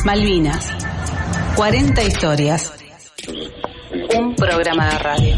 Malvinas, 40 historias. Un programa de radio.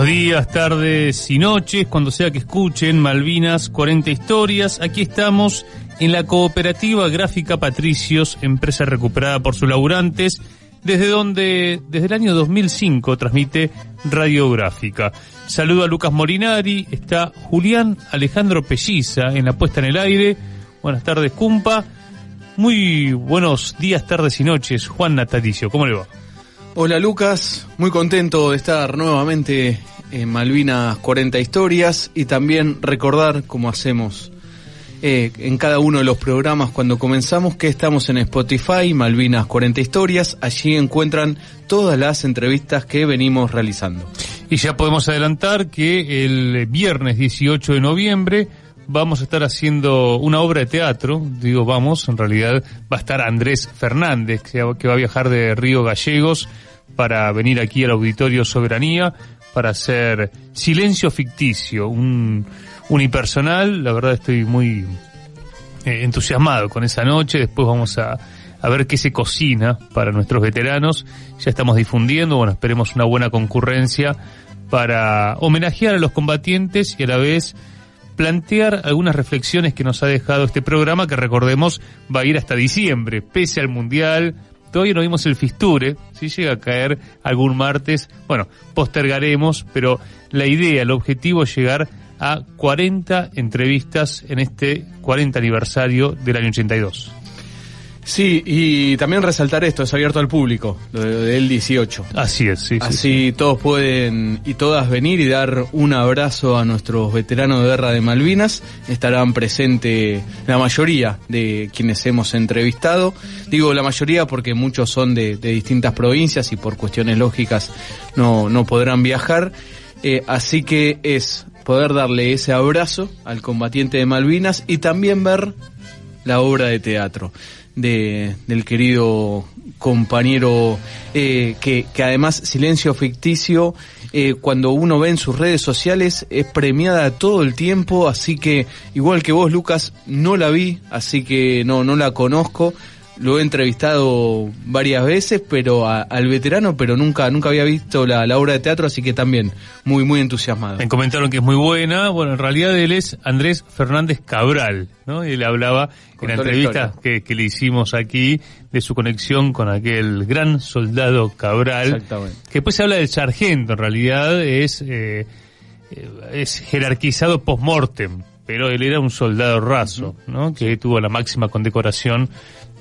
Días, tardes y noches, cuando sea que escuchen Malvinas, 40 historias. Aquí estamos en la Cooperativa Gráfica Patricios, empresa recuperada por sus laburantes, desde el año 2005 transmite Radiográfica. Saludo a Lucas Molinari, está Julián Alejandro Pelliza en la puesta en el aire. Buenas tardes, Cumpa. Muy buenos días, tardes y noches, Juan Natalicio, ¿cómo le va? Hola Lucas, muy contento de estar nuevamente en Malvinas 40 historias y también recordar, como hacemos en cada uno de los programas cuando comenzamos, que estamos en Spotify, Malvinas 40 historias. Allí encuentran todas las entrevistas que venimos realizando. Y ya podemos adelantar que el viernes 18 de noviembre vamos a estar haciendo una obra de teatro. Digo vamos, en realidad va a estar Andrés Fernández, que va a viajar de Río Gallegos para venir aquí al Auditorio Soberanía para hacer Silencio Ficticio, un unipersonal. La verdad estoy muy entusiasmado con esa noche. Después vamos a ver qué se cocina para nuestros veteranos. Ya estamos difundiendo, bueno, esperemos una buena concurrencia para homenajear a los combatientes y a la vez plantear algunas reflexiones que nos ha dejado este programa, que recordemos va a ir hasta diciembre, pese al Mundial. Todavía no vimos el Fisture, si llega a caer algún martes, bueno, postergaremos, pero la idea, el objetivo es llegar a 40 entrevistas en este 40 aniversario del año 82. Sí, y también resaltar esto, es abierto al público, lo del 18. Así es, sí. Así sí. Todos pueden y todas venir y dar un abrazo a nuestros veteranos de guerra de Malvinas. Estarán presentes la mayoría de quienes hemos entrevistado. Digo la mayoría porque muchos son de distintas provincias y por cuestiones lógicas no podrán viajar. Así que es poder darle ese abrazo al combatiente de Malvinas y también ver la obra de teatro del querido compañero, que además Silencio Ficticio, cuando uno ve en sus redes sociales, es premiada todo el tiempo, así que igual que vos, Lucas, no la vi, así que no la conozco. Lo he entrevistado varias veces, pero al veterano, pero nunca había visto la obra de teatro, así que también muy entusiasmado. Me comentaron que es muy buena. Bueno, en realidad él es Andrés Fernández Cabral, ¿no? Él hablaba en la entrevista que le hicimos aquí de su conexión con aquel gran soldado Cabral. Exactamente. Que después se habla del sargento, en realidad es jerarquizado post-mortem, pero él era un soldado raso, ¿no? Que tuvo la máxima condecoración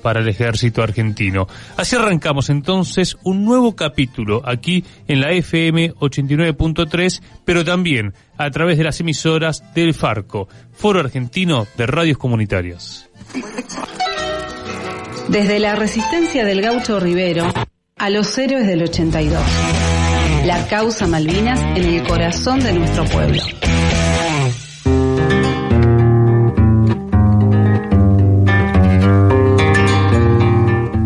para el ejército argentino. Así arrancamos entonces un nuevo capítulo aquí en la FM 89.3, pero también a través de las emisoras del Farco, Foro Argentino de Radios Comunitarias. Desde la resistencia del Gaucho Rivero a los héroes del 82. La causa Malvinas en el corazón de nuestro pueblo.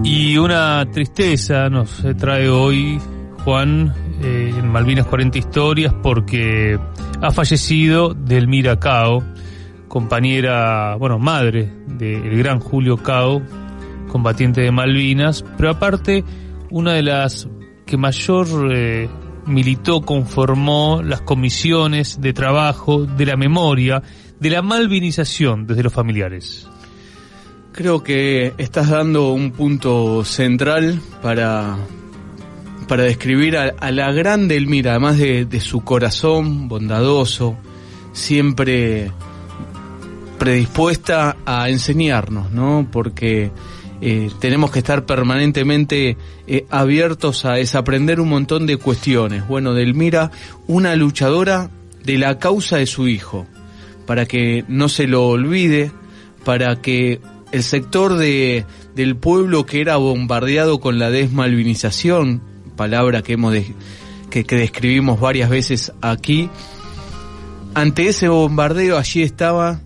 Y una tristeza nos trae hoy, Juan, en Malvinas 40 historias, porque ha fallecido Delmira Cao, compañera, madre del gran Julio Cao, combatiente de Malvinas, pero aparte una de las que mayor militó, conformó las comisiones de trabajo, de la memoria, de la malvinización desde los familiares. Creo que estás dando un punto central para describir a la gran Delmira, además de su corazón bondadoso, siempre predispuesta a enseñarnos, ¿no? Porque tenemos que estar permanentemente abiertos a desaprender un montón de cuestiones. Bueno, Delmira, una luchadora de la causa de su hijo, para que no se lo olvide, para que el sector del pueblo que era bombardeado con la desmalvinización, palabra que que describimos varias veces aquí, ante ese bombardeo allí estaba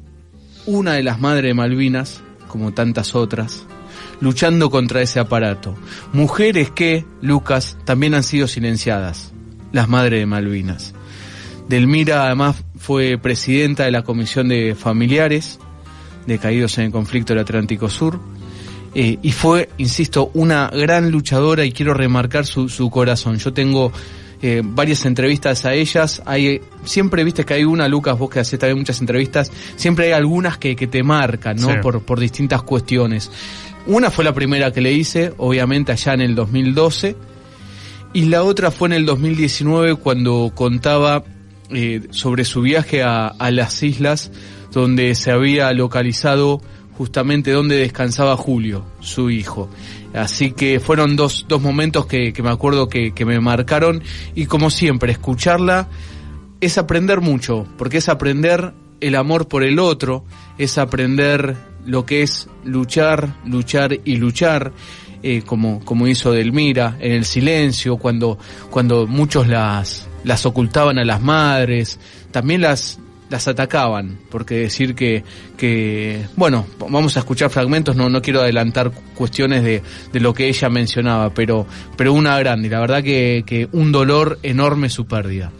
una de las madres de Malvinas, como tantas otras, luchando contra ese aparato. Mujeres que, Lucas, también han sido silenciadas, las madres de Malvinas. Delmira además fue presidenta de la Comisión de Familiares de Caídos en el Conflicto del Atlántico Sur, y fue, insisto, una gran luchadora, y quiero remarcar su corazón. Yo tengo varias entrevistas a ellas. Siempre viste que hay una, Lucas, vos que haces también muchas entrevistas, siempre hay algunas que te marcan, ¿no? Sí. Por distintas cuestiones. Una fue la primera que le hice, obviamente allá en el 2012, y la otra fue en el 2019 cuando contaba sobre su viaje a las islas, donde se había localizado justamente donde descansaba Julio, su hijo. Así que fueron dos momentos que me acuerdo que me marcaron, y como siempre, escucharla es aprender mucho, porque es aprender el amor por el otro, es aprender lo que es luchar y luchar, como hizo Delmira, en el silencio, cuando muchos las ocultaban a las madres, también las atacaban, porque decir que bueno, vamos a escuchar fragmentos, no quiero adelantar cuestiones de lo que ella mencionaba, pero una grande, y la verdad que un dolor enorme su pérdida.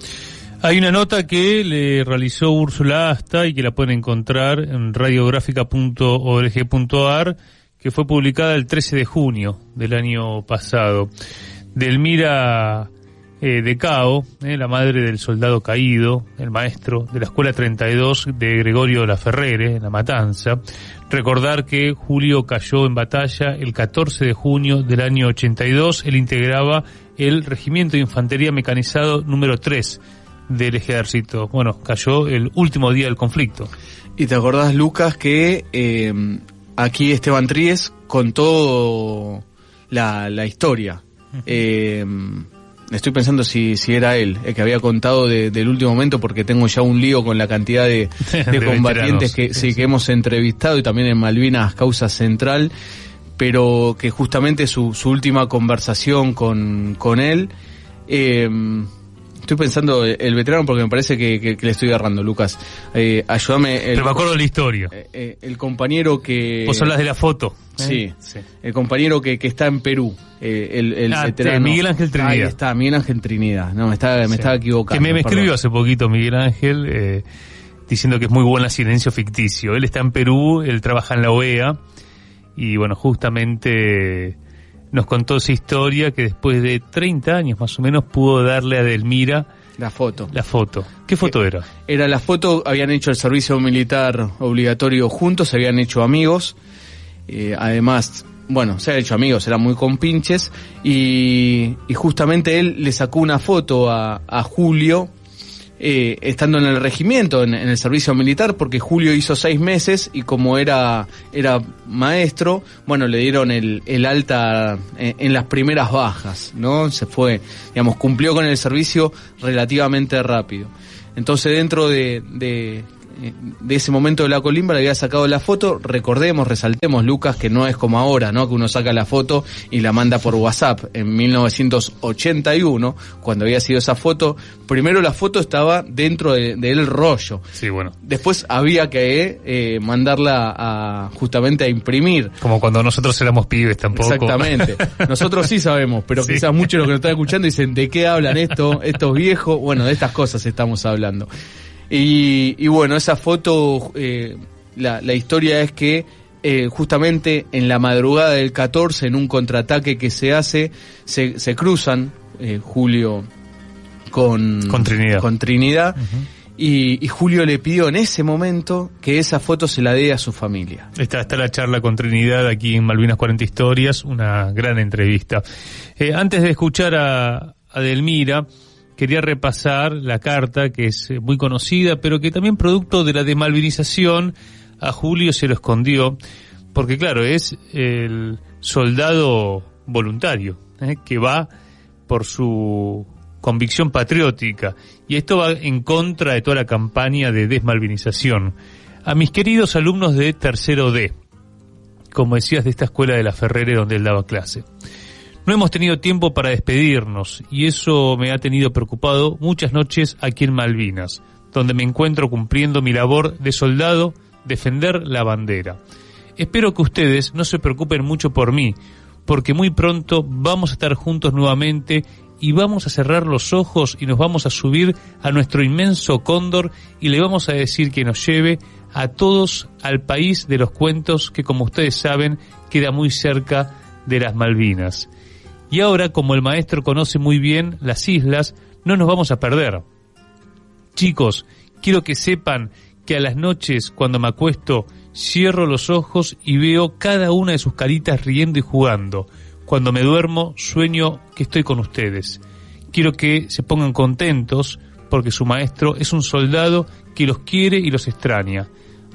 Hay una nota que le realizó Úrsula Asta y que la pueden encontrar en radiográfica.org.ar, que fue publicada el 13 de junio del año pasado. Delmira de Cao, la madre del soldado caído, el maestro de la Escuela 32 de Gregorio Laferrere, en La Matanza. Recordar que Julio cayó en batalla el 14 de junio del año 82. Él integraba el Regimiento de Infantería Mecanizado número 3 del Ejército. Bueno, cayó el último día del conflicto. Y te acordás, Lucas, que aquí Esteban Tríez contó la historia. Estoy pensando si era él el que había contado del último momento, porque tengo ya un lío con la cantidad de combatientes que hemos entrevistado, y también en Malvinas Causa Central, pero que justamente su última conversación con él, estoy pensando el veterano, porque me parece que le estoy agarrando, Lucas. Ayúdame. Pero me acuerdo de la historia. El compañero que... Vos hablas de la foto. Sí. El compañero que está en Perú, el veterano. Miguel Ángel Trinidad. Ahí está, Miguel Ángel Trinidad. No, me estaba equivocando. Que me escribió hace poquito Miguel Ángel, diciendo que es muy bueno el silencio ficticio. Él está en Perú, él trabaja en la OEA, y bueno, justamente nos contó esa historia, que después de 30 años más o menos pudo darle a Delmira la foto. ¿Qué foto era? Era la foto, habían hecho el servicio militar obligatorio juntos, se habían hecho amigos, además, bueno, se habían hecho amigos, eran muy compinches, y justamente él le sacó una foto a Julio, estando en el regimiento, en el servicio militar, porque Julio hizo 6 meses, y como era maestro, bueno, le dieron el alta en las primeras bajas, ¿no? Se fue, digamos, cumplió con el servicio relativamente rápido. Entonces, dentro de ese momento de la colimba le había sacado la foto. Recordemos, resaltemos, Lucas, que no es como ahora, ¿no? Que uno saca la foto y la manda por WhatsApp. En 1981, cuando había sido esa foto, primero la foto estaba dentro del rollo. Sí, bueno. Después había que mandarla justamente a imprimir. Como cuando nosotros éramos pibes tampoco. Exactamente. Nosotros sí sabemos, pero sí, quizás muchos de los que nos están escuchando dicen, ¿de qué hablan estos viejos? Bueno, de estas cosas estamos hablando. Y bueno, esa foto, la historia es que justamente en la madrugada del 14, en un contraataque que se hace, se cruzan Julio con Trinidad. Uh-huh. Y Julio le pidió en ese momento que esa foto se la dé a su familia. Está la charla con Trinidad aquí en Malvinas 40 Historias, una gran entrevista. Antes de escuchar a Delmira, quería repasar la carta, que es muy conocida, pero que también producto de la desmalvinización a Julio se lo escondió, porque claro, es el soldado voluntario, que va por su convicción patriótica, y esto va en contra de toda la campaña de desmalvinización. A mis queridos alumnos de tercero D, como decías, de esta escuela de La Ferrere donde él daba clase. No hemos tenido tiempo para despedirnos, y eso me ha tenido preocupado muchas noches aquí en Malvinas, donde me encuentro cumpliendo mi labor de soldado, defender la bandera. Espero que ustedes no se preocupen mucho por mí, porque muy pronto vamos a estar juntos nuevamente y vamos a cerrar los ojos y nos vamos a subir a nuestro inmenso cóndor y le vamos a decir que nos lleve a todos al país de los cuentos que, como ustedes saben, queda muy cerca de las Malvinas. Y ahora, como el maestro conoce muy bien las islas, no nos vamos a perder. Chicos, quiero que sepan que a las noches, cuando me acuesto, cierro los ojos y veo cada una de sus caritas riendo y jugando. Cuando me duermo, sueño que estoy con ustedes. Quiero que se pongan contentos, porque su maestro es un soldado que los quiere y los extraña.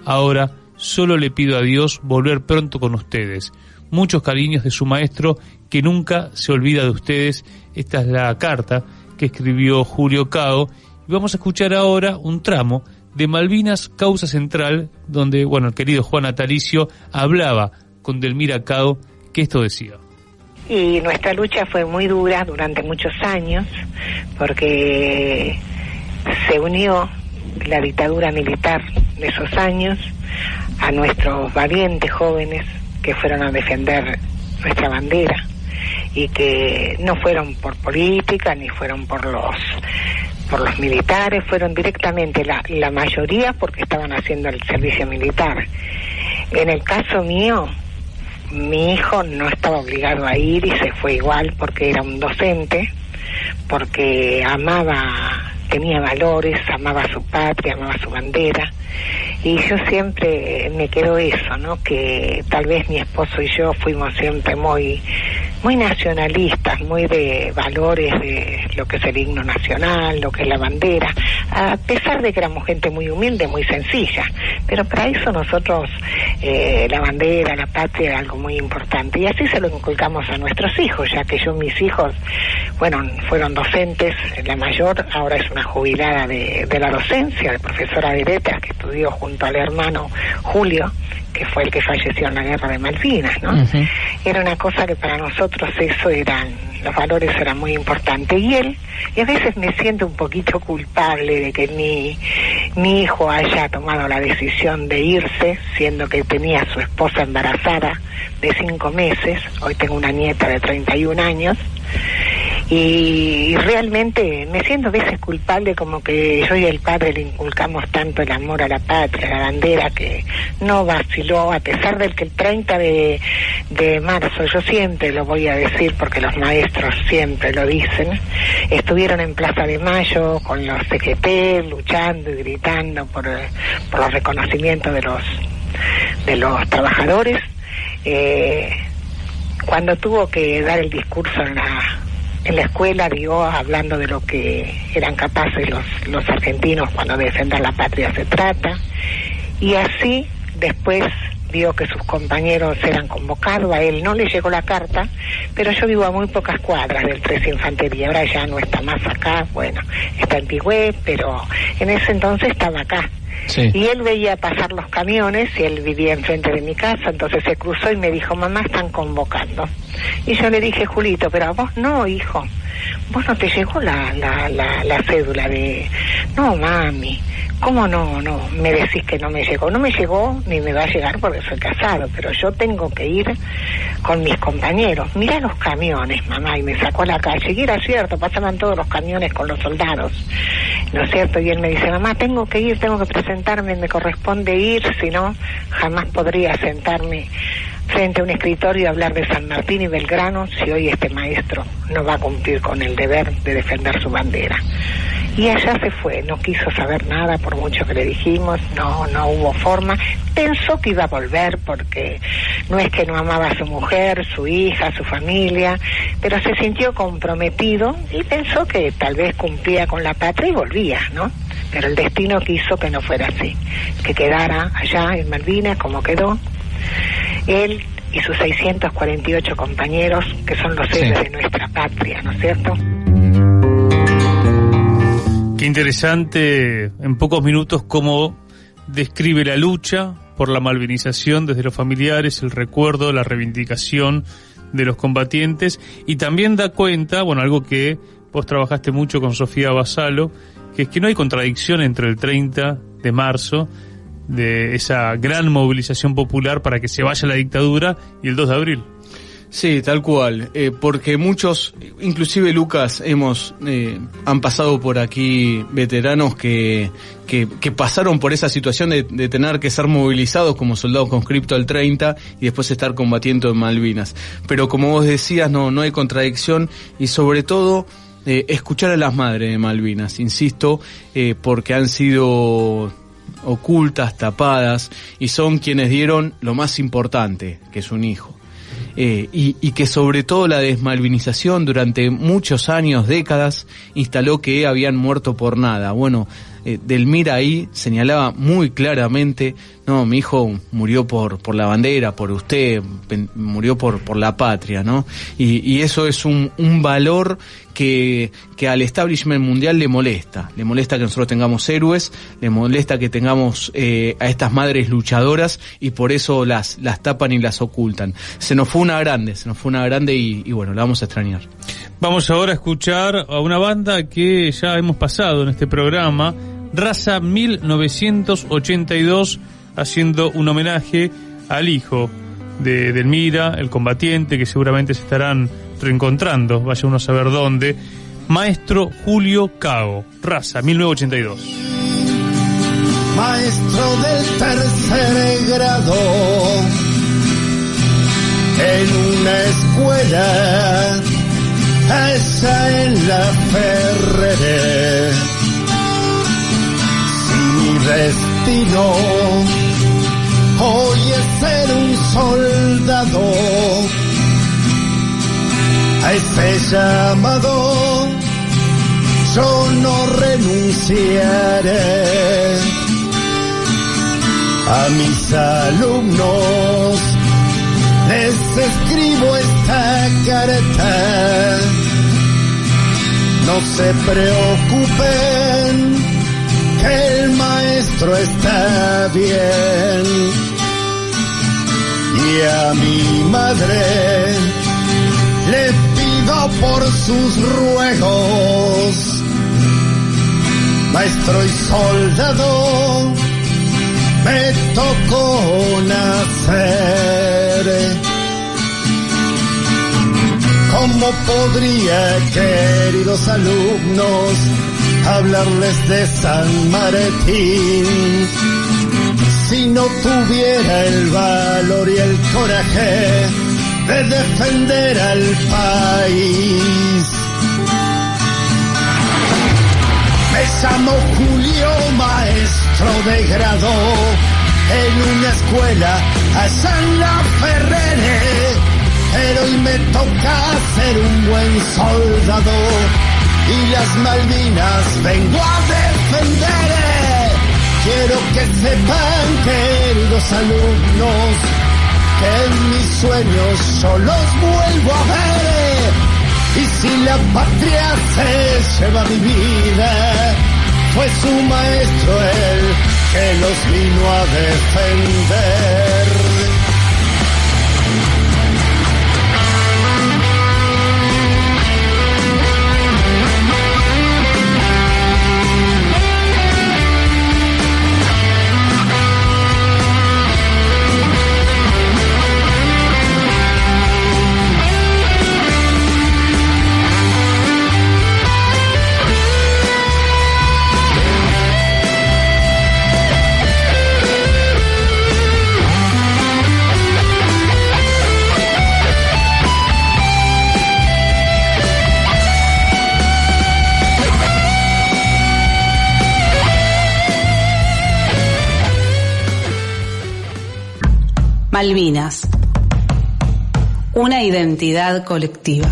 Ahora, solo le pido a Dios volver pronto con ustedes. Muchos cariños de su maestro, que nunca se olvida de ustedes. Esta es la carta que escribió Julio Cao. Y vamos a escuchar ahora un tramo de Malvinas, Causa Central, donde, bueno, el querido Juan Natalicio hablaba con Delmira Cao, que esto decía. Y nuestra lucha fue muy dura durante muchos años, porque se unió la dictadura militar de esos años a nuestros valientes jóvenes que fueron a defender nuestra bandera, y que no fueron por política ni fueron por los militares, fueron directamente la mayoría porque estaban haciendo el servicio militar. En el caso mío, mi hijo no estaba obligado a ir y se fue igual porque era un docente, porque tenía valores, amaba a su patria, amaba su bandera, y yo siempre me quedó eso, ¿no? Que tal vez mi esposo y yo fuimos siempre muy nacionalistas, muy de valores de lo que es el himno nacional, lo que es la bandera, a pesar de que éramos gente muy humilde, muy sencilla, pero para eso nosotros la bandera, la patria era algo muy importante, y así se lo inculcamos a nuestros hijos, ya que mis hijos, bueno, fueron docentes, la mayor ahora es una jubilada de la docencia, de profesora de letras, que estudió junto al hermano Julio, que fue el que falleció en la guerra de Malvinas, ¿no? Uh-huh. Era una cosa que para nosotros los valores eran muy importantes, y a veces me siento un poquito culpable de que mi hijo haya tomado la decisión de irse, siendo que tenía a su esposa embarazada de 5 meses, hoy tengo una nieta de 31 años, y realmente me siento a veces culpable, como que yo y el padre le inculcamos tanto el amor a la patria, a la bandera, que no vaciló, a pesar del que el 30 de marzo, yo siempre lo voy a decir porque los maestros siempre lo dicen, estuvieron en Plaza de Mayo con los CGT luchando y gritando por los reconocimientos de los trabajadores. Cuando tuvo que dar el discurso en la escuela, hablando de lo que eran capaces los argentinos cuando de defender la patria se trata, y así después vio que sus compañeros eran convocados, a él no le llegó la carta, pero yo vivo a muy pocas cuadras del 3 Infantería, ahora ya no está más acá, bueno, está en Pigüé, pero en ese entonces estaba acá. Sí. Y él veía pasar los camiones y él vivía enfrente de mi casa, entonces se cruzó y me dijo, mamá, están convocando. Y yo le dije, Julito, pero a vos no, hijo, vos no te llegó la cédula de... No, mami, ¿cómo no? Me decís que no me llegó ni me va a llegar porque soy casado, pero yo tengo que ir con mis compañeros. Mirá los camiones, mamá, y me sacó a la calle, y era cierto, pasaban todos los camiones con los soldados, ¿no es cierto? Y él me dice, mamá, tengo que ir, tengo que presentarme, me corresponde ir, si no, jamás podría sentarme frente a un escritorio y hablar de San Martín y Belgrano si hoy este maestro no va a cumplir con el deber de defender su bandera. Y allá se fue, no quiso saber nada por mucho que le dijimos, no hubo forma. Pensó que iba a volver porque no es que no amaba a su mujer, su hija, su familia, pero se sintió comprometido y pensó que tal vez cumplía con la patria y volvía, ¿no? pero el destino quiso que no fuera así, que quedara allá en Malvinas como quedó. Él y sus 648 compañeros, que son los héroes de nuestra patria, ¿no es cierto? Qué interesante, en pocos minutos, cómo describe la lucha por la malvinización desde los familiares, el recuerdo, la reivindicación de los combatientes, y también da cuenta, bueno, algo que vos trabajaste mucho con Sofía Basalo, que es que no hay contradicción entre el 30 de marzo, de esa gran movilización popular para que se vaya la dictadura, y el 2 de abril. Sí, tal cual, porque muchos, inclusive Lucas, han pasado por aquí veteranos que pasaron por esa situación de tener que ser movilizados como soldados conscriptos al 30 y después estar combatiendo en Malvinas. Pero como vos decías, no hay contradicción, y sobre todo escuchar a las madres de Malvinas, insisto, porque han sido ocultas, tapadas, y son quienes dieron lo más importante, que es un hijo. Y que sobre todo la desmalvinización durante muchos años, décadas, instaló que habían muerto por nada. Bueno, Delmira ahí señalaba muy claramente, no, mi hijo murió por la bandera, por usted, murió por la patria, ¿no? Y eso es un valor que al establishment mundial le molesta que nosotros tengamos héroes, le molesta que tengamos a estas madres luchadoras, y por eso las tapan y las ocultan. Se nos fue una grande y bueno, la vamos a extrañar. Vamos ahora a escuchar a una banda que ya hemos pasado en este programa, Raza 1982, haciendo un homenaje al hijo de Delmira, el combatiente, que seguramente se estarán reencontrando, vaya uno a saber dónde, Maestro Julio Cago, Raza 1982. Maestro del tercer grado en una escuela allá en la Ferrere. Si mi destino hoy es ser un soldado, a ese llamado yo no renunciaré. A mis alumnos les escribo esta carta: no se preocupen, que el maestro está bien. Y a mi madre le pido por sus ruegos: maestro y soldado, me tocó nacer. ¿Cómo podría, queridos alumnos, hablarles de San Martín si no tuviera el valor y el coraje de defender al país? Me llamo Julio, maestro de grado en una escuela allá en la Ferrere, pero hoy me toca ser un buen soldado y las Malvinas vengo a defender. Quiero que sepan, queridos alumnos, que en mis sueños yo los vuelvo a ver. Y si la patria se lleva mi vida, fue su maestro el que los vino a defender. Malvinas, una identidad colectiva.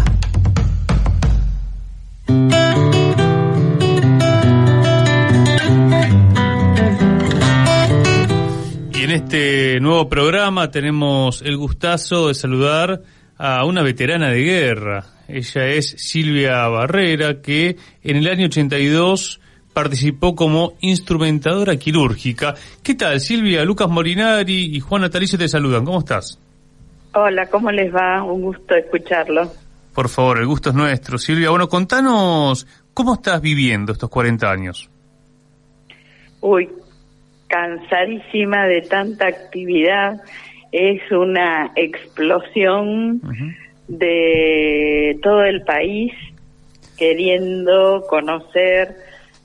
este nuevo programa tenemos el gustazo de saludar a una veterana de guerra. Ella es Silvia Barrera, que en el año 82 participó como instrumentadora quirúrgica. ¿Qué tal, Silvia? Lucas Morinari y Juan Natalicio te saludan. ¿Cómo estás? Hola, ¿cómo les va? Un gusto escucharlo. Por favor, el gusto es nuestro. Silvia, bueno, contanos, ¿cómo estás viviendo estos 40 años? Uy, cansadísima de tanta actividad. Es una explosión de todo el país queriendo conocer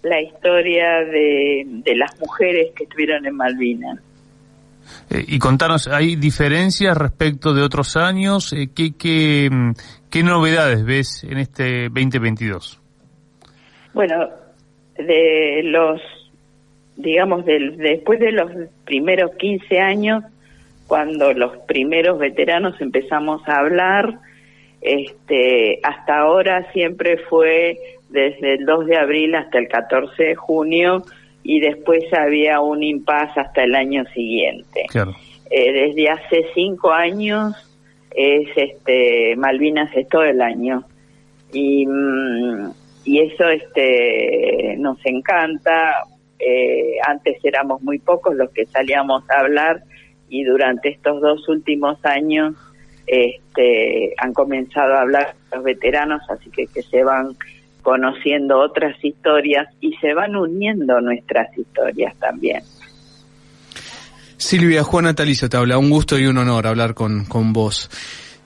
la historia de las mujeres que estuvieron en Malvinas. Y contanos, ¿hay diferencias respecto de otros años? ¿Qué novedades ves en este 2022? Bueno, después de los primeros 15 años, cuando los primeros veteranos empezamos a hablar, hasta ahora siempre fue desde el 2 de abril hasta el 14 de junio, y después había un impasse hasta el año siguiente. Claro. Desde hace 5 años Malvinas es todo el año, y eso nos encanta. Antes éramos muy pocos los que salíamos a hablar, y durante estos 2 últimos años han comenzado a hablar los veteranos, así que se van conociendo otras historias y se van uniendo nuestras historias también. Silvia, Juan Natalicio te habla, un gusto y un honor hablar con vos.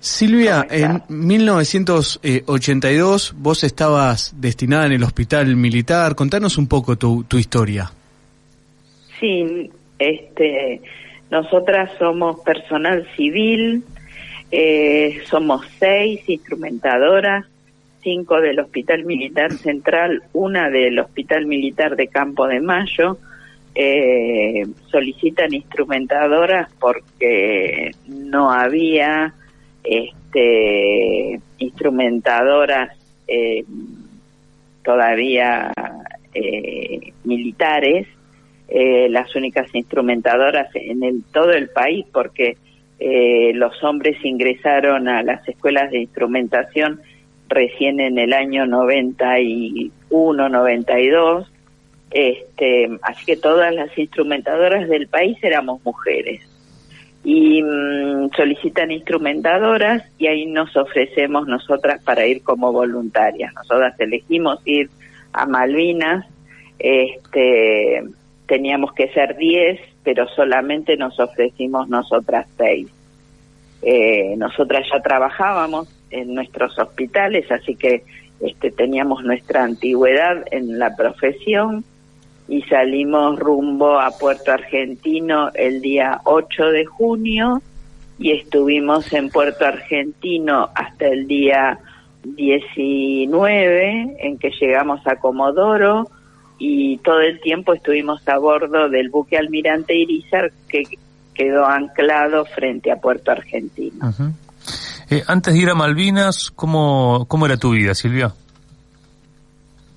Silvia, en 1982 vos estabas destinada en el hospital militar. Contanos un poco tu historia. Sí, nosotras somos personal civil, somos 6 instrumentadoras, 5 del Hospital Militar Central, 1 del Hospital Militar de Campo de Mayo. Solicitan instrumentadoras porque no había instrumentadoras todavía militares. Las únicas instrumentadoras en todo el país, porque los hombres ingresaron a las escuelas de instrumentación recién en el año 91, 92, así que todas las instrumentadoras del país éramos mujeres. Y solicitan instrumentadoras, y ahí nos ofrecemos nosotras para ir como voluntarias. Nosotras elegimos ir a Malvinas, teníamos que ser 10, pero solamente nos ofrecimos nosotras 6. Nosotras ya trabajábamos en nuestros hospitales, así que teníamos nuestra antigüedad en la profesión, y salimos rumbo a Puerto Argentino el día 8 de junio y estuvimos en Puerto Argentino hasta el día 19, en que llegamos a Comodoro, y todo el tiempo estuvimos a bordo del buque Almirante Irizar, que quedó anclado frente a Puerto Argentino. Uh-huh. Antes de ir a Malvinas, ¿cómo era tu vida, Silvia?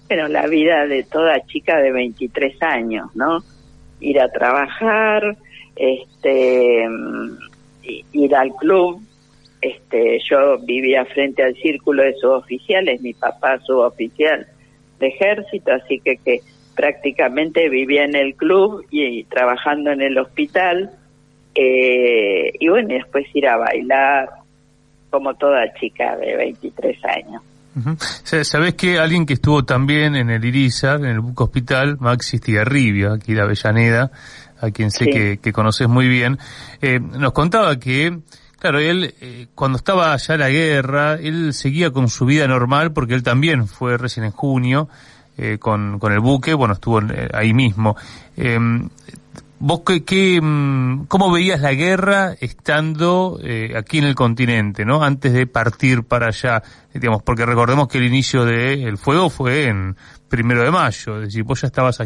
Bueno, la vida de toda chica de 23 años, ¿no? Ir a trabajar, ir al club. Yo vivía frente al círculo de suboficiales, mi papá suboficial de ejército, así que prácticamente vivía en el club y trabajando en el hospital, y bueno, después ir a bailar, como toda chica de 23 años. Uh-huh. ¿Sabés que alguien que estuvo también en el Irizar, en el buque hospital, Maxi Estigarribia, aquí de Avellaneda, a quien sé que conoces muy bien, nos contaba que, claro, él, cuando estaba allá la guerra, él seguía con su vida normal, porque él también fue recién en junio, con el buque, bueno, estuvo ahí mismo. ¿Vos cómo veías la guerra estando aquí en el continente, ¿no? Antes de partir para allá, digamos, porque recordemos que el inicio del fuego fue en 1 de mayo, es decir, vos ya estabas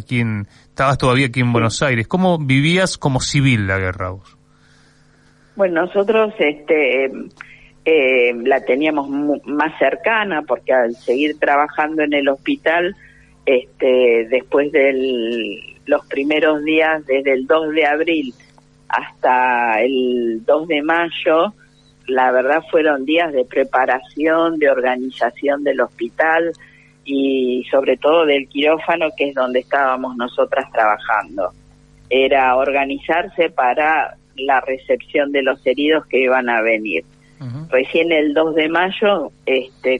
todavía aquí en Buenos Aires. ¿Cómo vivías como civil la guerra vos? Bueno, nosotros la teníamos más cercana, porque al seguir trabajando en el hospital, después los primeros días, desde el 2 de abril hasta el 2 de mayo, la verdad fueron días de preparación, de organización del hospital y sobre todo del quirófano, que es donde estábamos nosotras trabajando. Era organizarse para la recepción de los heridos que iban a venir. Uh-huh. Recién el 2 de mayo,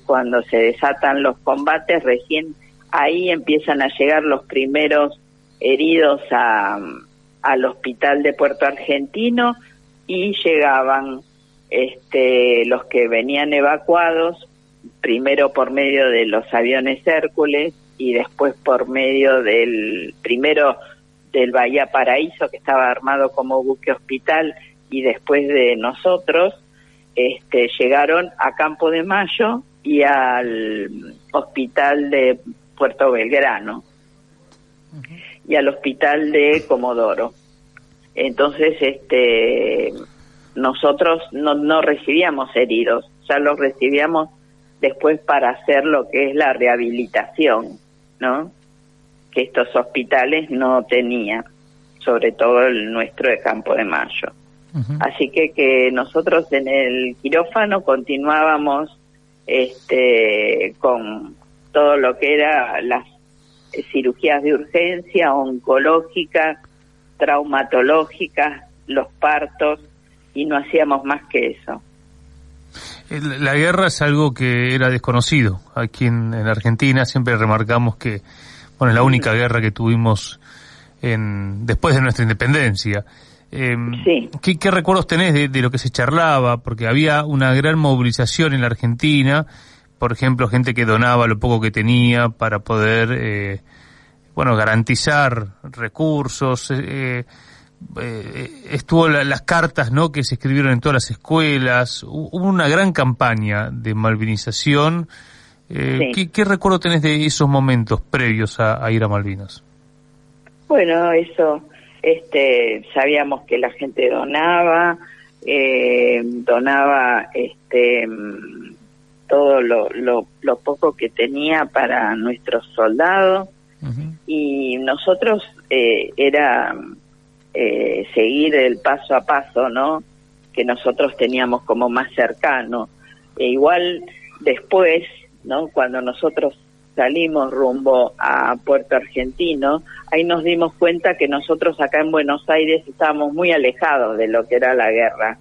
cuando se desatan los combates, recién ahí empiezan a llegar los primeros heridos al hospital de Puerto Argentino, y llegaban los que venían evacuados, primero por medio de los aviones Hércules y después por medio del Bahía Paraíso, que estaba armado como buque hospital, y después de nosotros, llegaron a Campo de Mayo y al hospital de Puerto Belgrano. Uh-huh. Y al hospital de Comodoro. Entonces, nosotros no recibíamos heridos, ya los recibíamos después para hacer lo que es la rehabilitación, ¿no? Que estos hospitales no tenían, sobre todo el nuestro de Campo de Mayo. Uh-huh. Así que nosotros en el quirófano continuábamos con todo lo que era las cirugías de urgencia, oncológicas, traumatológicas, los partos, y no hacíamos más que eso. La guerra es algo que era desconocido. Aquí en Argentina siempre remarcamos que, bueno, es la única guerra que tuvimos después de nuestra independencia. Sí. ¿Qué recuerdos tenés de lo que se charlaba? Porque había una gran movilización en la Argentina, por ejemplo, gente que donaba lo poco que tenía para poder, garantizar recursos. Estuvo las cartas, ¿no?, que se escribieron en todas las escuelas. Hubo una gran campaña de malvinización. Sí. ¿Qué recuerdo tenés de esos momentos previos a ir a Malvinas? Bueno, eso, sabíamos que la gente donaba todo lo poco que tenía para nuestros soldados. Uh-huh. Y nosotros era seguir el paso a paso, ¿no?, que nosotros teníamos como más cercano. Igual después, ¿no?, cuando nosotros salimos rumbo a Puerto Argentino, ahí nos dimos cuenta que nosotros acá en Buenos Aires estábamos muy alejados de lo que era la guerra,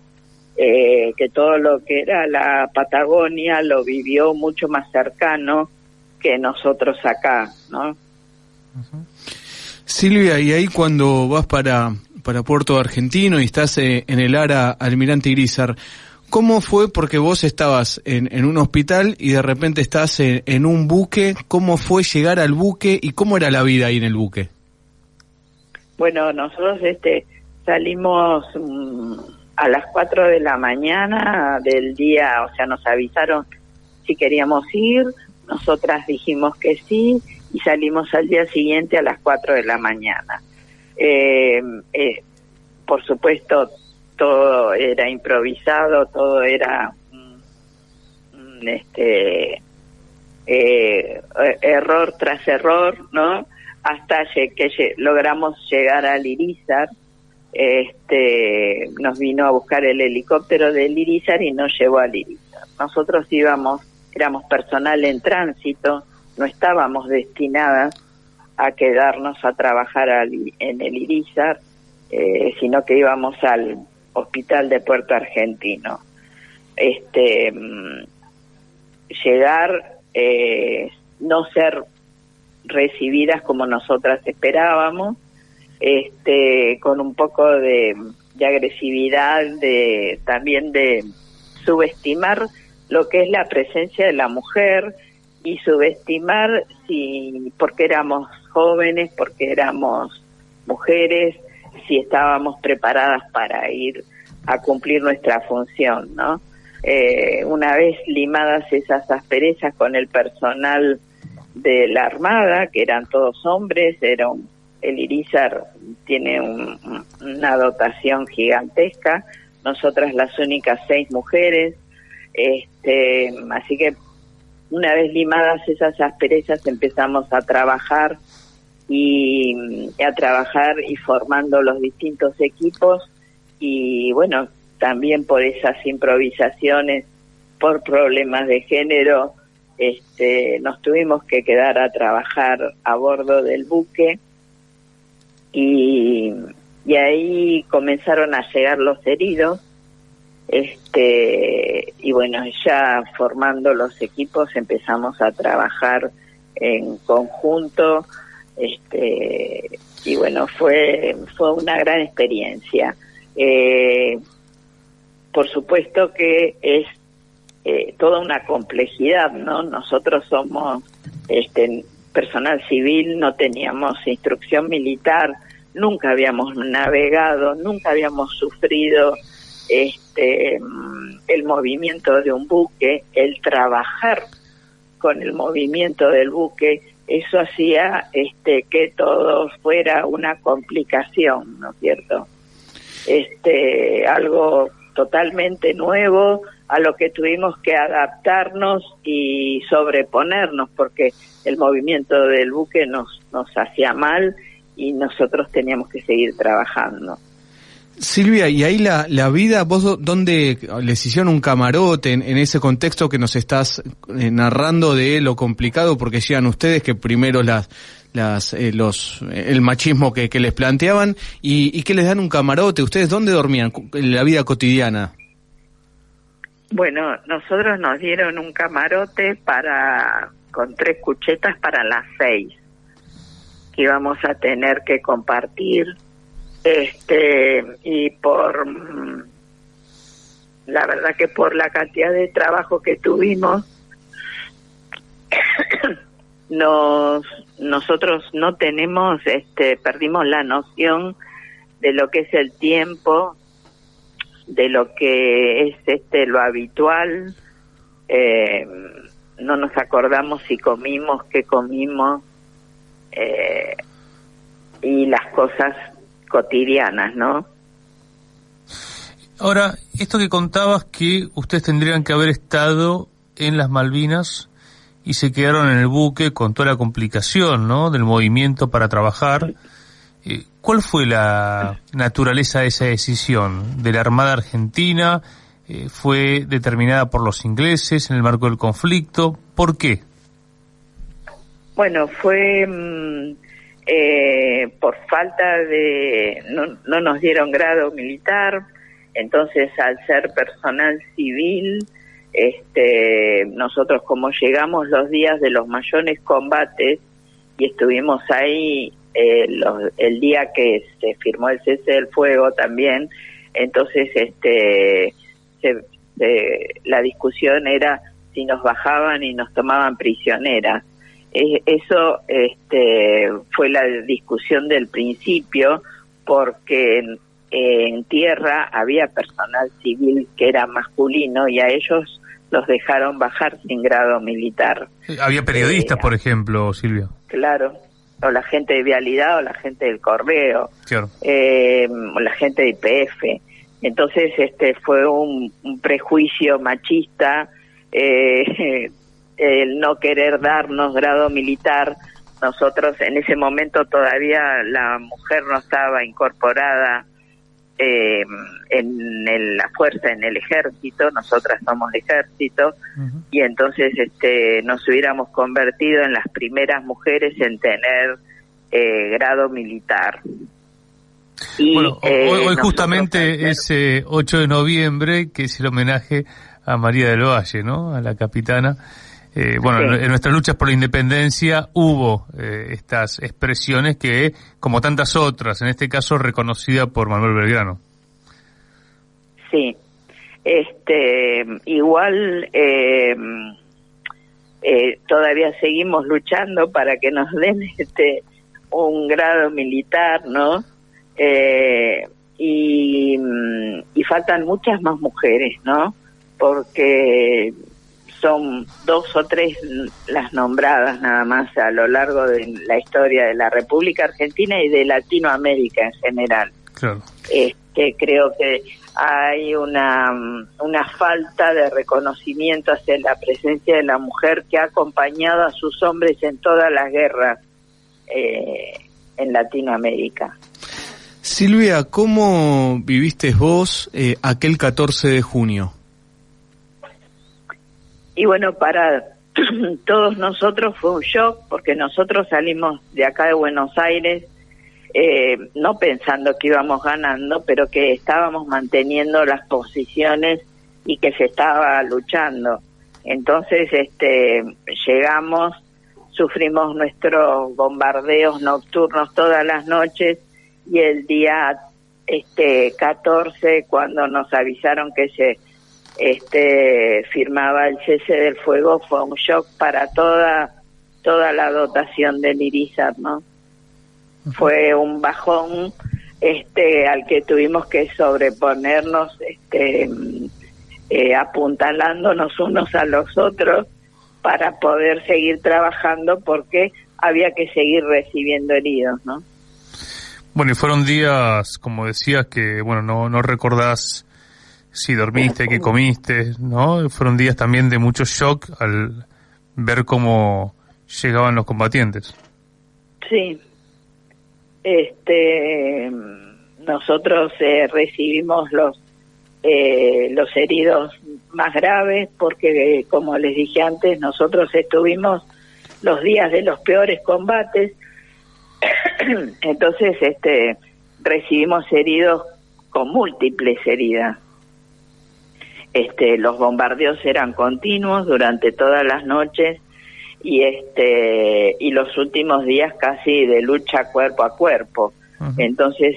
que todo lo que era la Patagonia lo vivió mucho más cercano que nosotros acá, ¿no? Uh-huh. Silvia, y ahí cuando vas para Puerto Argentino y estás en el ARA Almirante Irizar, ¿cómo fue? Porque vos estabas en un hospital y de repente estás en un buque. ¿Cómo fue llegar al buque y cómo era la vida ahí en el buque? Bueno, nosotros salimos a las 4 de la mañana del día, o sea, nos avisaron si queríamos ir, nosotras dijimos que sí, y salimos al día siguiente a las 4 de la mañana. Por supuesto, todo era improvisado, todo era error tras error, ¿no? Hasta que logramos llegar al Irizar. Nos vino a buscar el helicóptero del Irizar y nos llevó al Irizar. Nosotros éramos personal en tránsito, no estábamos destinadas a quedarnos a trabajar en el Irizar, sino que íbamos al hospital de Puerto Argentino. Llegar, no ser recibidas como nosotras esperábamos, con un poco de agresividad, también de subestimar lo que es la presencia de la mujer, y subestimar porque éramos jóvenes, porque éramos mujeres, si estábamos preparadas para ir a cumplir nuestra función, ¿no? Una vez limadas esas asperezas con el personal de la Armada, que eran todos hombres, el Irizar tiene una dotación gigantesca, nosotras las únicas 6 mujeres, así que una vez limadas esas asperezas empezamos a trabajar y formando los distintos equipos y bueno, también por esas improvisaciones, por problemas de género, nos tuvimos que quedar a trabajar a bordo del buque y ahí comenzaron a llegar los heridos, y bueno, ya formando los equipos empezamos a trabajar en conjunto, y bueno, fue una gran experiencia. Por supuesto que es toda una complejidad, ¿no? Nosotros somos personal civil, no teníamos instrucción militar, nunca habíamos navegado, nunca habíamos sufrido el movimiento de un buque, el trabajar con el movimiento del buque, eso hacía que todo fuera una complicación, ¿no es cierto? Algo totalmente nuevo a lo que tuvimos que adaptarnos y sobreponernos, porque el movimiento del buque nos hacía mal y nosotros teníamos que seguir trabajando. Silvia, y ahí la vida, vos dónde les hicieron un camarote en ese contexto que nos estás narrando de lo complicado, porque llegan ustedes que primero el machismo que les planteaban y que les dan un camarote. ¿Ustedes dónde dormían en la vida cotidiana? Bueno, nosotros nos dieron un camarote con 3 cuchetas para las 6 que íbamos a tener que compartir, y la verdad que por la cantidad de trabajo que tuvimos, nosotros no tenemos, perdimos la noción de lo que es el tiempo, de lo que es lo habitual, no nos acordamos si comimos, qué comimos, y las cosas cotidianas, ¿no? Ahora, esto que contabas que ustedes tendrían que haber estado en las Malvinas y se quedaron en el buque con toda la complicación, ¿no?, del movimiento para trabajar. ¿Cuál fue la naturaleza de esa decisión de la Armada Argentina? ¿Fue determinada por los ingleses en el marco del conflicto? ¿Por qué? Bueno, fue por falta de... No nos dieron grado militar, entonces al ser personal civil, nosotros como llegamos los días de los mayores combates y estuvimos ahí el día que se firmó el cese del fuego también, entonces la discusión era si nos bajaban y nos tomaban prisioneras. Eso fue la discusión del principio, porque en tierra había personal civil que era masculino y a ellos los dejaron bajar sin grado militar. Había periodistas, por ejemplo, Silvia. Claro, o la gente de Vialidad o la gente del Correo, claro. O la gente de IPF. Entonces fue un prejuicio machista, el no querer darnos grado militar. Nosotros en ese momento todavía la mujer no estaba incorporada en la fuerza, en el ejército, nosotras somos ejército, y entonces nos hubiéramos convertido en las primeras mujeres en tener grado militar. Y, bueno, hoy justamente es 8 de noviembre, que es el homenaje a María del Valle, ¿no?, a la capitana. Bueno, sí. En nuestras luchas por la independencia hubo estas expresiones que, como tantas otras, en este caso reconocida por Manuel Belgrano. Sí, igual todavía seguimos luchando para que nos den un grado militar, ¿no? Y faltan muchas más mujeres, ¿no? Porque son 2 o 3 las nombradas nada más a lo largo de la historia de la República Argentina y de Latinoamérica en general. Claro. Creo que hay una falta de reconocimiento hacia la presencia de la mujer que ha acompañado a sus hombres en todas las guerras en Latinoamérica. Silvia, ¿cómo viviste vos aquel 14 de junio? Y bueno, para todos nosotros fue un shock, porque nosotros salimos de acá de Buenos Aires no pensando que íbamos ganando, pero que estábamos manteniendo las posiciones y que se estaba luchando. Entonces llegamos, sufrimos nuestros bombardeos nocturnos todas las noches, y el día 14, cuando nos avisaron que se firmaba el cese del fuego, fue un shock para toda la dotación del Irizar, ¿no? Fue un bajón al que tuvimos que sobreponernos, apuntalándonos unos a los otros para poder seguir trabajando, porque había que seguir recibiendo heridos, ¿no? Bueno, y fueron días, como decías, que bueno, no recordás si dormiste, qué comiste, ¿no? Fueron días también de mucho shock al ver cómo llegaban los combatientes. Sí. Nosotros recibimos los heridos más graves, porque como les dije antes, nosotros estuvimos los días de los peores combates. Entonces recibimos heridos con múltiples heridas. Los bombardeos eran continuos durante todas las noches, y los últimos días casi de lucha cuerpo a cuerpo. Uh-huh. Entonces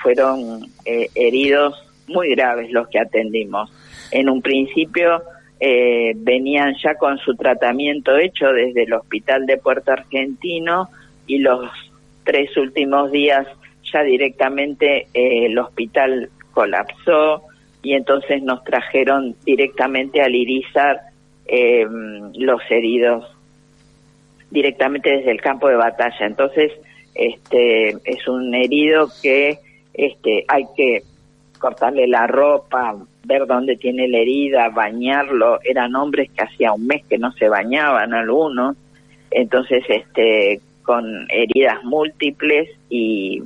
fueron heridos muy graves los que atendimos. En un principio venían ya con su tratamiento hecho desde el Hospital de Puerto Argentino, y los 3 últimos días ya directamente el hospital colapsó, y entonces nos trajeron directamente al Irizar los heridos directamente desde el campo de batalla. Entonces es un herido que hay que cortarle la ropa, ver dónde tiene la herida, bañarlo. Eran hombres que hacía un mes que no se bañaban algunos, entonces con heridas múltiples, y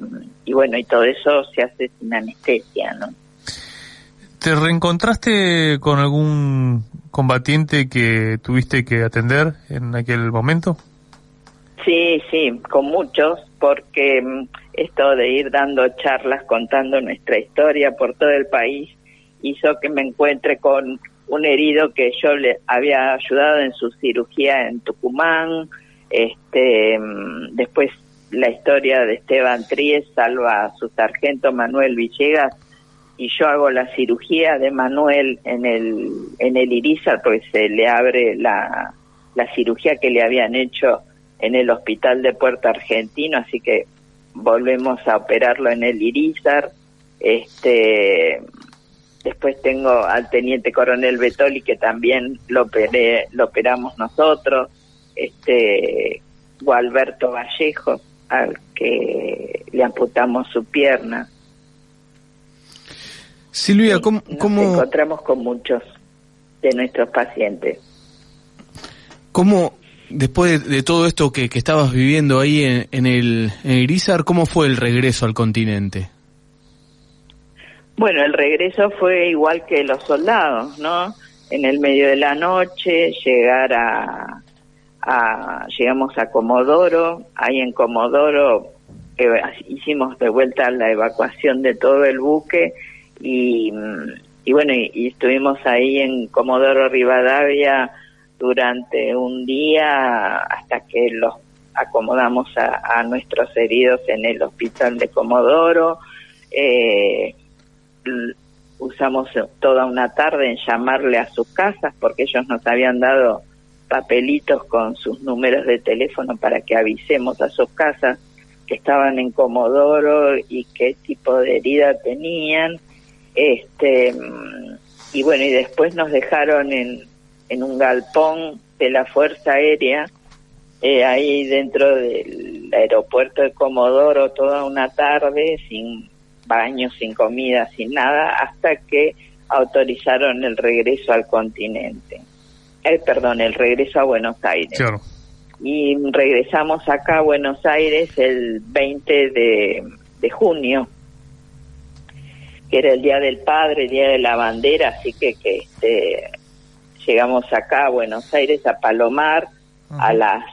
bueno, y todo eso se hace sin anestesia, ¿no? ¿Te reencontraste con algún combatiente que tuviste que atender en aquel momento? Sí, con muchos, porque esto de ir dando charlas contando nuestra historia por todo el país hizo que me encuentre con un herido que yo le había ayudado en su cirugía en Tucumán. Después la historia de Esteban Tries salva a su sargento Manuel Villegas, y yo hago la cirugía de Manuel en el Irizar, porque se le abre la cirugía que le habían hecho en el Hospital de Puerto Argentino, así que volvemos a operarlo en el Irizar. Después tengo al teniente coronel Betoli, que también lo operamos nosotros. Gualberto Vallejo, al que le amputamos su pierna. Silvia, sí, ¿cómo nos encontramos con muchos de nuestros pacientes? ¿Cómo, después de todo esto que estabas viviendo ahí en el Irizar, cómo fue el regreso al continente? Bueno, el regreso fue igual que los soldados, ¿no? En el medio de la noche, llegamos a Comodoro. Ahí en Comodoro hicimos de vuelta la evacuación de todo el buque, y bueno, y estuvimos ahí en Comodoro Rivadavia durante un día hasta que los acomodamos a nuestros heridos en el hospital de Comodoro. Usamos toda una tarde en llamarle a sus casas, porque ellos nos habían dado papelitos con sus números de teléfono para que avisemos a sus casas que estaban en Comodoro y qué tipo de herida tenían. Y bueno, y después nos dejaron en un galpón de la Fuerza Aérea, ahí dentro del aeropuerto de Comodoro, toda una tarde, sin baño, sin comida, sin nada, hasta que autorizaron el regreso al continente. El regreso a Buenos Aires. Claro. Y regresamos acá a Buenos Aires el 20 de junio, que era el Día del Padre, el Día de la Bandera, así que llegamos acá a Buenos Aires, a Palomar, a las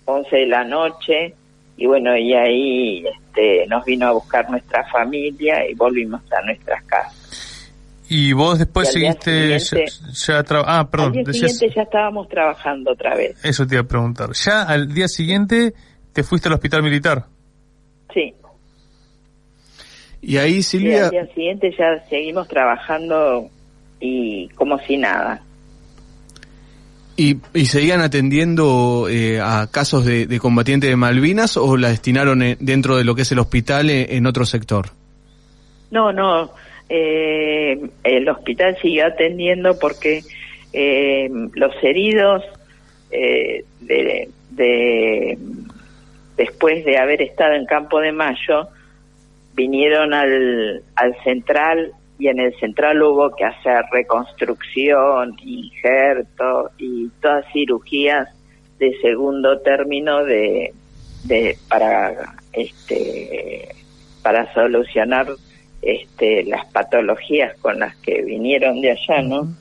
11 de la noche, y bueno, y ahí nos vino a buscar nuestra familia y volvimos a nuestras casas. Y vos después seguiste al día siguiente ya estábamos trabajando otra vez. Eso te iba a preguntar. ¿Ya al día siguiente te fuiste al hospital militar? Sí. Y ahí, Silvia... Y al día siguiente ya seguimos trabajando y como si nada. ¿Y seguían atendiendo a casos de combatientes de Malvinas o la destinaron dentro de lo que es el hospital en otro sector? No, el hospital siguió atendiendo porque los heridos después de haber estado en Campo de Mayo vinieron al central, y en el central hubo que hacer reconstrucción, injerto y todas cirugías de segundo término para solucionar las patologías con las que vinieron de allá, ¿no?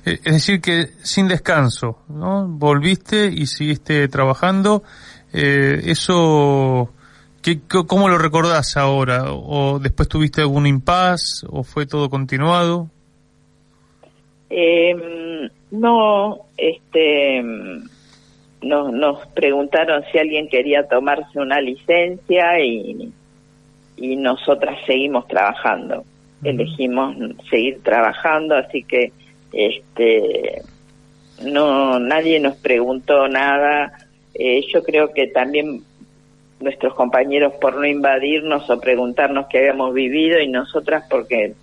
Es decir que sin descanso, ¿no? Volviste y seguiste trabajando. Eso, ¿cómo lo recordás ahora? ¿O después tuviste algún impasse o fue todo continuado? No, nos preguntaron si alguien quería tomarse una licencia y nosotras seguimos trabajando. Elegimos seguir trabajando, así que no, nadie nos preguntó nada. Yo creo que también nuestros compañeros por no invadirnos o preguntarnos qué habíamos vivido, y nosotras porque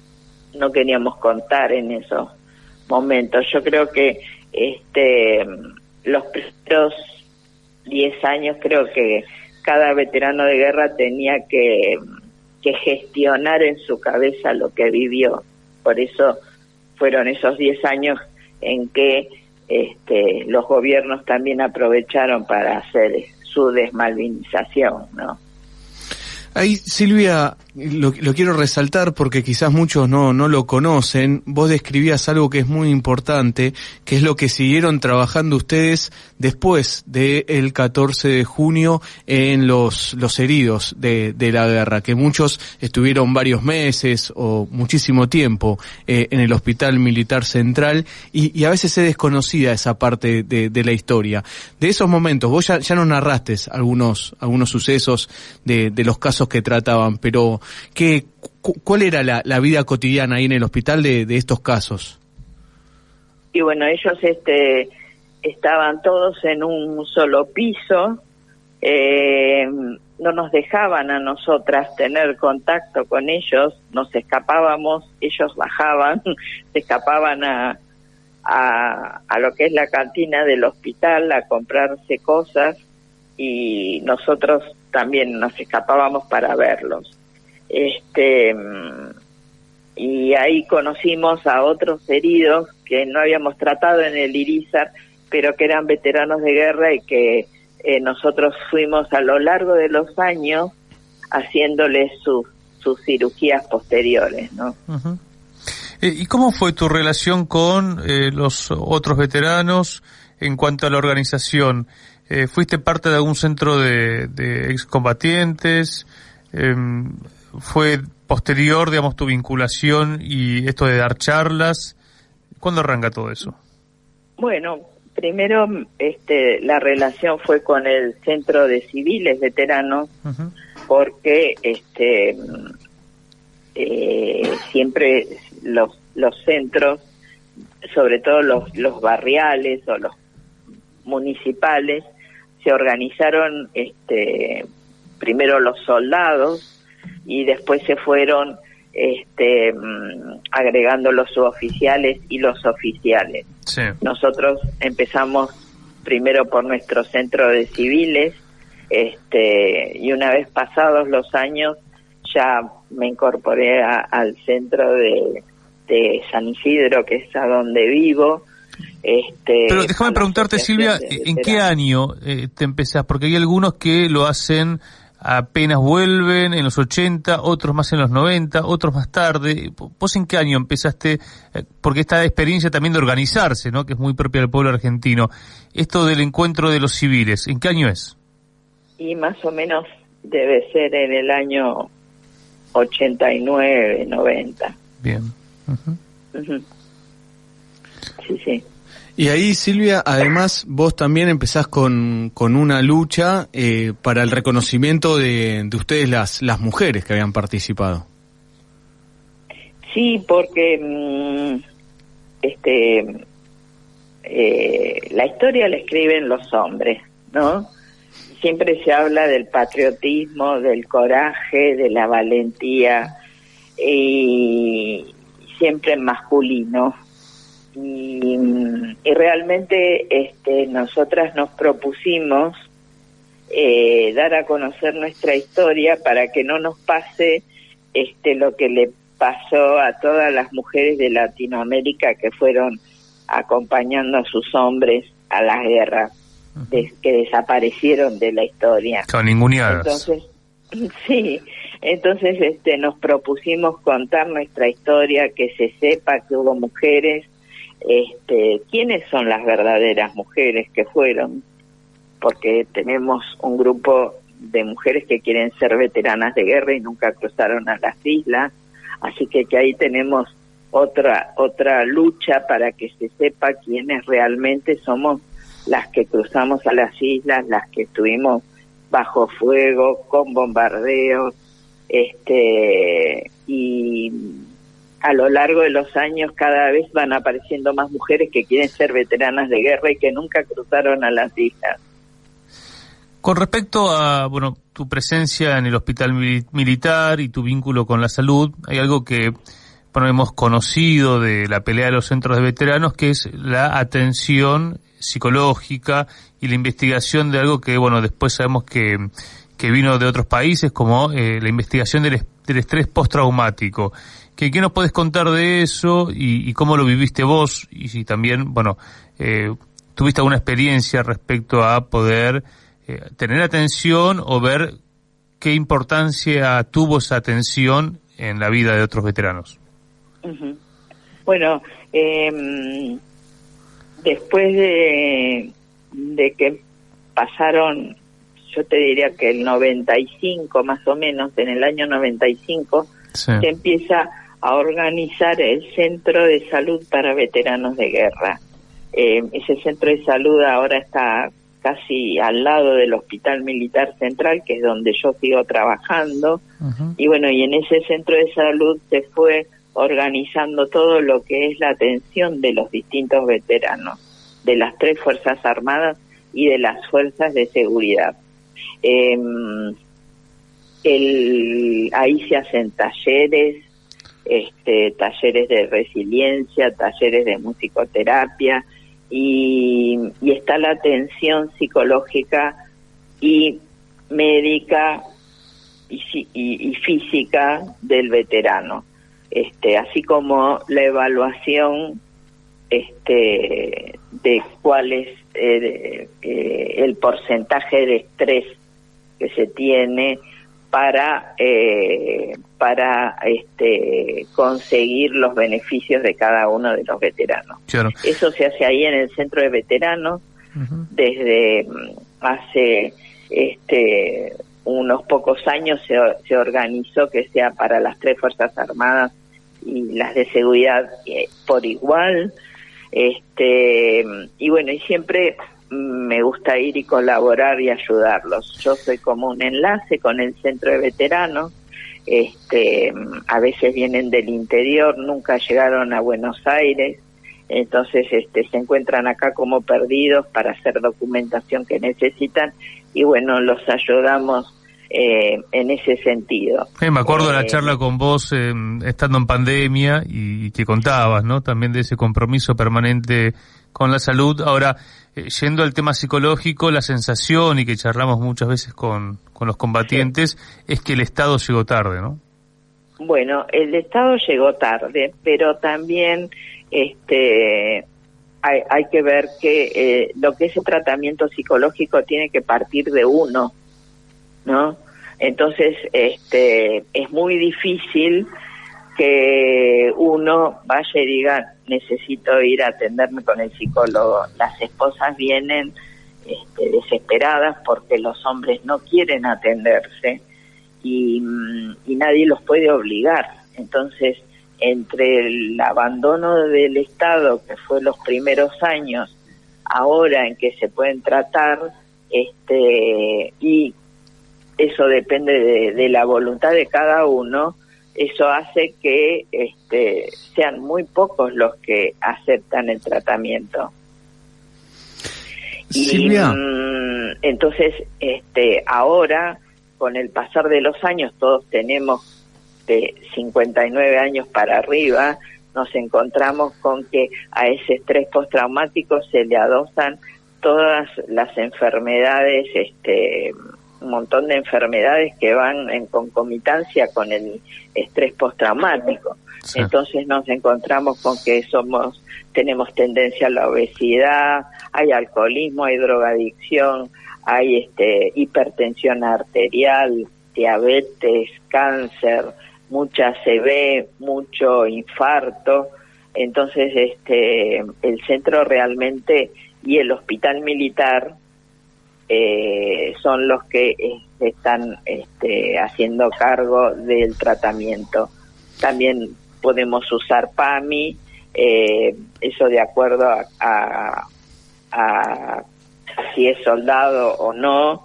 no queríamos contar en esos momentos. Yo creo que los primeros 10 años creo que cada veterano de guerra tenía que gestionar en su cabeza lo que vivió. Por eso fueron esos 10 años en que los gobiernos también aprovecharon para hacer su desmalvinización, ¿no? Ahí, Silvia, lo quiero resaltar porque quizás muchos no lo conocen. Vos describías algo que es muy importante, que es lo que siguieron trabajando ustedes después del 14 de junio en los heridos de la guerra, que muchos estuvieron varios meses o muchísimo tiempo en el Hospital Militar Central, y a veces es desconocida esa parte de la historia. De esos momentos, vos ya nos narraste algunos sucesos de los casos que trataban, pero ¿cuál era la vida cotidiana ahí en el hospital de estos casos? Y bueno, ellos estaban todos en un solo piso, no nos dejaban a nosotras tener contacto con ellos, nos escapábamos, ellos bajaban, se escapaban a lo que es la cantina del hospital a comprarse cosas, y nosotros también nos escapábamos para verlos. Y ahí conocimos a otros heridos que no habíamos tratado en el Irizar, pero que eran veteranos de guerra, y que nosotros fuimos a lo largo de los años haciéndoles sus cirugías posteriores, ¿no? Uh-huh. ¿Y cómo fue tu relación con los otros veteranos en cuanto a la organización? ¿Fuiste parte de algún centro de excombatientes? ¿Fue posterior, digamos, tu vinculación y esto de dar charlas? ¿Cuándo arranca todo eso? Bueno, primero la relación fue con el Centro de Civiles Veteranos, uh-huh, porque siempre los centros, sobre todo los barriales o los municipales, se organizaron primero los soldados y después se fueron agregando los suboficiales y los oficiales. Sí. Nosotros empezamos primero por nuestro centro de civiles, y una vez pasados los años ya me incorporé al centro de San Isidro, que es a donde vivo. Pero déjame preguntarte, Silvia, ¿en qué año te empezás? Porque hay algunos que lo hacen apenas vuelven en los 80, otros más en los 90, otros más tarde. ¿Vos en qué año empezaste? Porque esta experiencia también de organizarse, ¿no?, que es muy propia del pueblo argentino. Esto del encuentro de los civiles, ¿en qué año es? Y más o menos debe ser en el año 89, 90. Bien. Sí. Y ahí, Silvia, además vos también empezás con una lucha para el reconocimiento de ustedes las mujeres que habían participado. Sí, porque la historia la escriben los hombres, ¿no? Siempre se habla del patriotismo, del coraje, de la valentía, y siempre en masculino. Y realmente nosotras nos propusimos dar a conocer nuestra historia para que no nos pase lo que le pasó a todas las mujeres de Latinoamérica que fueron acompañando a sus hombres a las guerras, que desaparecieron de la historia. Con ninguneadas. Entonces nos propusimos contar nuestra historia, que se sepa que hubo mujeres. ¿Quiénes son las verdaderas mujeres que fueron? Porque tenemos un grupo de mujeres que quieren ser veteranas de guerra y nunca cruzaron a las islas, así que ahí tenemos otra lucha para que se sepa quiénes realmente somos las que cruzamos a las islas, las que estuvimos bajo fuego, con bombardeos, y a lo largo de los años cada vez van apareciendo más mujeres que quieren ser veteranas de guerra y que nunca cruzaron a las islas. Con respecto a, tu presencia en el hospital militar y tu vínculo con la salud, hay algo que, hemos conocido de la pelea de los centros de veteranos, que es la atención psicológica y la investigación de algo que, después sabemos que vino de otros países, como la investigación del estrés postraumático. ¿Qué nos podés contar de eso y cómo lo viviste vos? Y si también, tuviste alguna experiencia respecto a poder tener atención o ver qué importancia tuvo esa atención en la vida de otros veteranos. Uh-huh. Bueno, después de que pasaron, yo te diría que el 95 más o menos, en el año 95, sí, se empieza a organizar el Centro de Salud para Veteranos de Guerra. Ese centro de salud ahora está casi al lado del Hospital Militar Central, que es donde yo sigo trabajando. Uh-huh. Y en ese centro de salud se fue organizando todo lo que es la atención de los distintos veteranos, de las 3 Fuerzas Armadas y de las Fuerzas de Seguridad. Ahí se hacen talleres, talleres de resiliencia, talleres de musicoterapia, y está la atención psicológica y médica y física del veterano, así como la evaluación de cuál es el porcentaje de estrés que se tiene para conseguir los beneficios de cada uno de los veteranos. Claro. Eso se hace ahí en el centro de veteranos. Uh-huh. Desde hace unos pocos años se organizó que sea para las 3 Fuerzas Armadas y las de seguridad por igual. Y siempre me gusta ir y colaborar y ayudarlos. Yo soy como un enlace con el centro de veteranos. A veces vienen del interior, nunca llegaron a Buenos Aires, entonces se encuentran acá como perdidos para hacer documentación que necesitan, y los ayudamos en ese sentido. Me acuerdo de la charla con vos estando en pandemia y que contabas, ¿no?, también de ese compromiso permanente con la salud. Ahora, yendo al tema psicológico, la sensación, y que charlamos muchas veces con los combatientes, sí, es que el Estado llegó tarde, ¿no? Bueno, el Estado llegó tarde, pero también hay que ver que lo que es el tratamiento psicológico tiene que partir de uno, ¿no? Entonces, es muy difícil que uno vaya y diga, necesito ir a atenderme con el psicólogo. Las esposas vienen desesperadas porque los hombres no quieren atenderse y nadie los puede obligar. Entonces, entre el abandono del Estado, que fue los primeros años, ahora en que se pueden tratar, y eso depende de la voluntad de cada uno, eso hace que sean muy pocos los que aceptan el tratamiento. Silvia. Y entonces, ahora, con el pasar de los años, todos tenemos de 59 años para arriba, nos encontramos con que a ese estrés postraumático se le adosan todas las enfermedades, un montón de enfermedades que van en concomitancia con el estrés postraumático. Sí. Entonces nos encontramos con que tenemos tendencia a la obesidad, hay alcoholismo, hay drogadicción, hay hipertensión arterial, diabetes, cáncer, mucha ACV, mucho infarto. Entonces el centro realmente y el hospital militar son los que están haciendo cargo del tratamiento. También podemos usar PAMI, eso de acuerdo a si es soldado o no,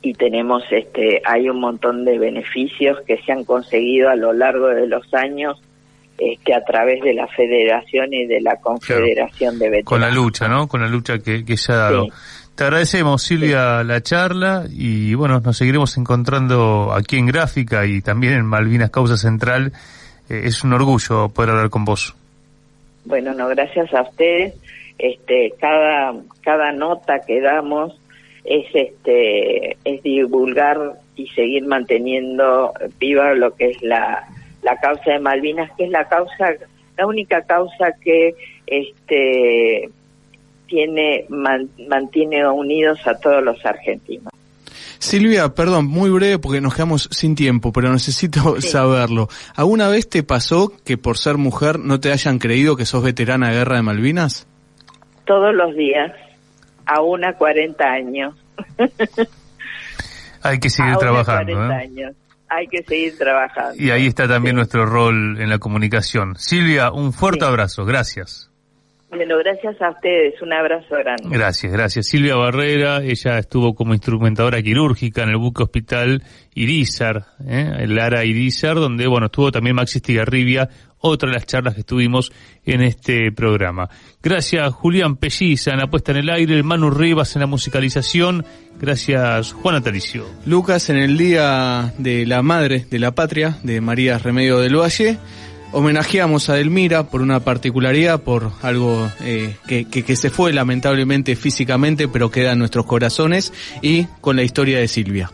y tenemos hay un montón de beneficios que se han conseguido a lo largo de los años, que a través de la Federación y de la Confederación de Veteranos. Con la lucha, ¿no? Con la lucha que se ha dado. Sí. Te agradecemos, Silvia, la charla, y bueno, nos seguiremos encontrando aquí en Gráfica y también en Malvinas Causa Central. Es un orgullo poder hablar con vos. Bueno, no, gracias a ustedes. Cada nota que damos es divulgar y seguir manteniendo viva lo que es la causa de Malvinas, que es la única causa que mantiene unidos a todos los argentinos. Silvia, perdón, muy breve porque nos quedamos sin tiempo, pero necesito saberlo. ¿Alguna vez te pasó que por ser mujer no te hayan creído que sos veterana de Guerra de Malvinas? Todos los días, aún a 40 años. Hay que seguir trabajando. 40 años. Hay que seguir trabajando. Y ahí está también nuestro rol en la comunicación. Silvia, un fuerte abrazo. Gracias. Bueno, gracias a ustedes. Un abrazo grande. Gracias. Silvia Barrera, ella estuvo como instrumentadora quirúrgica en el buque hospital Irízar, el ARA Irízar, donde, estuvo también Maxi Estigarribia, otra de las charlas que tuvimos en este programa. Gracias, Julián Pelliza en la puesta en el aire, el Manu Rivas en la musicalización. Gracias, Juan Natalicio. Lucas, en el Día de la Madre de la Patria, de María Remedio del Valle, homenajeamos a Delmira por una particularidad, por algo que se fue lamentablemente físicamente, pero queda en nuestros corazones, y con la historia de Silvia.